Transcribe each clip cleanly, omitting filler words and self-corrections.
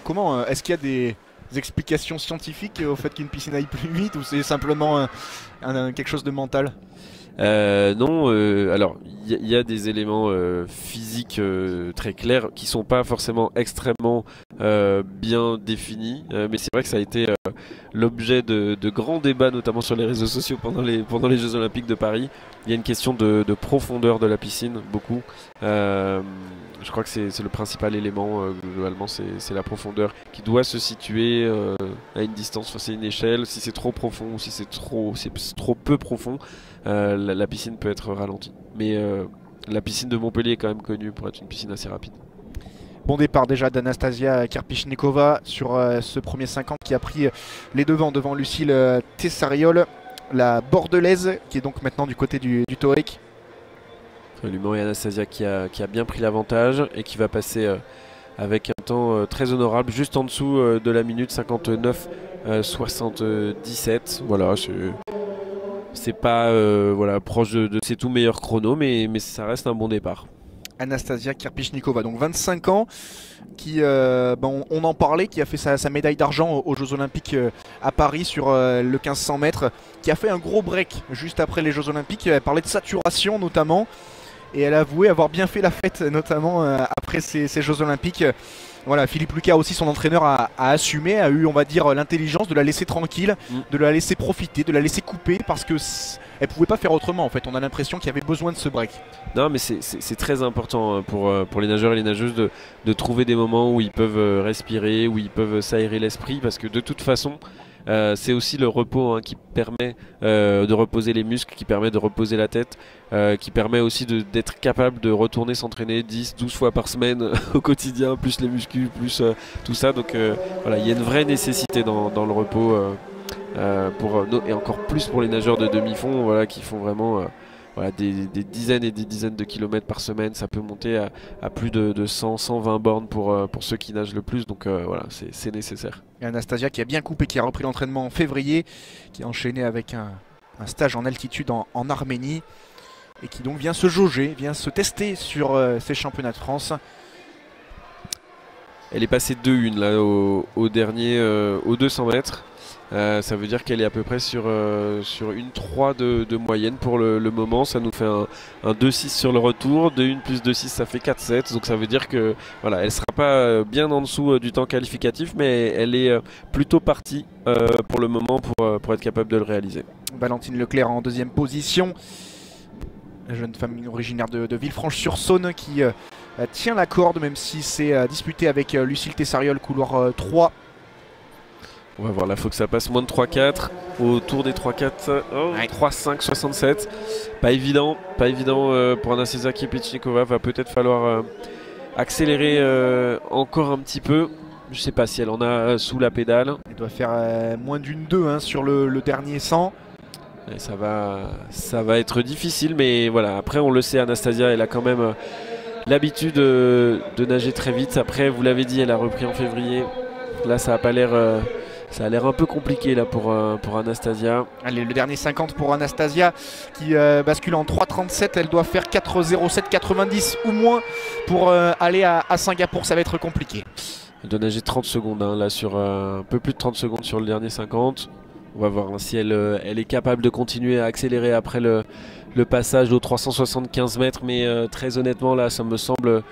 Comment est-ce qu'il y a des explications scientifiques au fait qu'une piscine aille plus vite ou c'est simplement quelque chose de mental? Non, alors il y a des éléments physiques très clairs qui sont pas forcément extrêmement bien définis, mais c'est vrai que ça a été l'objet de grands débats, notamment sur les réseaux sociaux pendant les Jeux Olympiques de Paris. Il y a une question de profondeur de la piscine, beaucoup. Je crois que c'est le principal élément, globalement, c'est la profondeur qui doit se situer à une distance, enfin, c'est une échelle. Si c'est trop profond ou si c'est trop peu profond, la piscine peut être ralentie. Mais la piscine de Montpellier est quand même connue pour être une piscine assez rapide. Bon départ déjà d'Anastasia Karpichnikova sur ce premier 50 qui a pris les devants devant Lucile Tessariol, la bordelaise qui est donc maintenant du côté du TOEIC. Absolument, et Anastasia qui a bien pris l'avantage et qui va passer avec un temps très honorable, juste en dessous de la minute 59-77. Voilà, c'est pas voilà, proche de ses tout meilleurs chronos, mais ça reste un bon départ. Anastasia Karpichnikova, donc 25 ans, qui, on en parlait, qui a fait sa médaille d'argent aux Jeux Olympiques à Paris sur le 1500 mètres, qui a fait un gros break juste après les Jeux Olympiques. Elle parlait de saturation notamment, et elle a avoué avoir bien fait la fête, notamment après ces Jeux Olympiques. Voilà, Philippe Lucas aussi, son entraîneur, a assumé, a eu, on va dire, l'intelligence de la laisser tranquille, de la laisser profiter, de la laisser couper, parce que elle pouvait pas faire autrement en fait. On a l'impression qu'il y avait besoin de ce break. Non, mais c'est très important pour les nageurs et les nageuses de trouver des moments où ils peuvent respirer, où ils peuvent s'aérer l'esprit, parce que de toute façon, c'est aussi le repos qui permet de reposer les muscles, qui permet de reposer la tête, qui permet aussi d'être capable de retourner s'entraîner 10-12 fois par semaine au quotidien, plus les muscles, plus tout ça. Donc voilà, il y a une vraie nécessité dans le repos, et encore plus pour les nageurs de demi-fond, voilà, qui font vraiment voilà, des dizaines et des dizaines de kilomètres par semaine. Ça peut monter à plus de 100-120 bornes pour ceux qui nagent le plus, donc voilà, c'est nécessaire. Et Anastasia qui a bien coupé, qui a repris l'entraînement en février, qui a enchaîné avec un stage en altitude en Arménie, et qui donc vient se jauger, vient se tester sur ces championnats de France. Elle est passée 2-1 là au dernier, aux 200 mètres. Ça veut dire qu'elle est à peu près sur une 3 de moyenne pour le moment. Ça nous fait un 2-6 sur le retour. 2-1 plus 2-6, ça fait 4-7. Donc ça veut dire que voilà, elle ne sera pas bien en dessous du temps qualificatif, mais elle est plutôt partie pour le moment pour être capable de le réaliser. Valentine Leclerc en deuxième position. La jeune femme originaire de Villefranche-sur-Saône qui tient la corde, même si c'est disputé avec Lucile Tessariol, couloir 3. On va voir, là il faut que ça passe moins de 3-4, autour des 3-4, oh, ouais. 3-5, 67, pas évident pour Anastasia Karpichnikova. Va peut-être falloir accélérer encore un petit peu. Je sais pas si elle en a sous la pédale. Elle doit faire moins d'une 2 sur le dernier 100. Et ça va être difficile, mais voilà, après on le sait, Anastasia elle a quand même l'habitude de nager très vite. Après, vous l'avez dit, elle a repris en février, là ça a pas l'air... ça a l'air un peu compliqué là pour Anastasia. Allez, le dernier 50 pour Anastasia qui bascule en 3,37. Elle doit faire 4,07,90 ou moins pour aller à Singapour. Ça va être compliqué. Elle doit nager 30 secondes là sur un peu plus de 30 secondes sur le dernier 50. On va voir si elle est capable de continuer à accélérer après le passage aux 375 mètres. Mais très honnêtement là, ça me semble...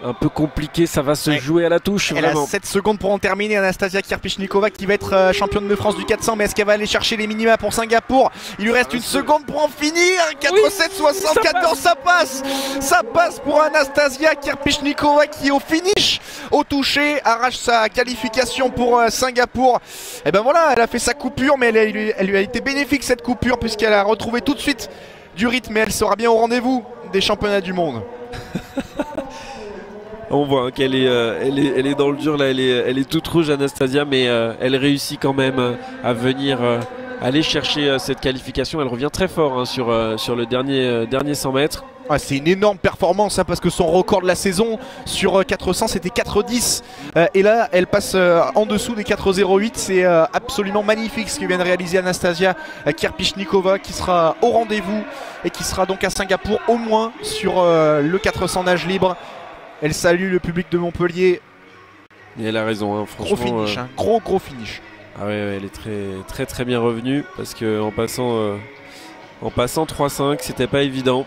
un peu compliqué, ça va se jouer à la touche. Elle vraiment. a 7 secondes pour en terminer. Anastasia Karpichnikova qui va être championne de France du 400. Mais est-ce qu'elle va aller chercher les minima pour Singapour? Il lui reste une seconde pour en finir. 4,7,74, ça passe. Ça passe pour Anastasia Karpichnikova qui au finish, au toucher, arrache sa qualification pour Singapour. Et ben voilà, elle a fait sa coupure, mais elle lui a été bénéfique cette coupure puisqu'elle a retrouvé tout de suite du rythme et elle sera bien au rendez-vous des championnats du monde. On voit qu'elle est dans le dur là, elle est toute rouge Anastasia, mais elle réussit quand même à venir aller chercher cette qualification. Elle revient très fort sur le dernier 100 mètres. Ah, c'est une énorme performance parce que son record de la saison sur 400 c'était 4,10 et là elle passe en dessous des 4,08. C'est absolument magnifique ce que vient de réaliser Anastasia Karpichnikova qui sera au rendez-vous et qui sera donc à Singapour au moins sur le 400 nage libre. Elle salue le public de Montpellier Et elle a raison, hein, Gros franchement. finish, gros finish. Ah ouais, elle est très bien revenue parce que en passant 3-5, c'était pas évident.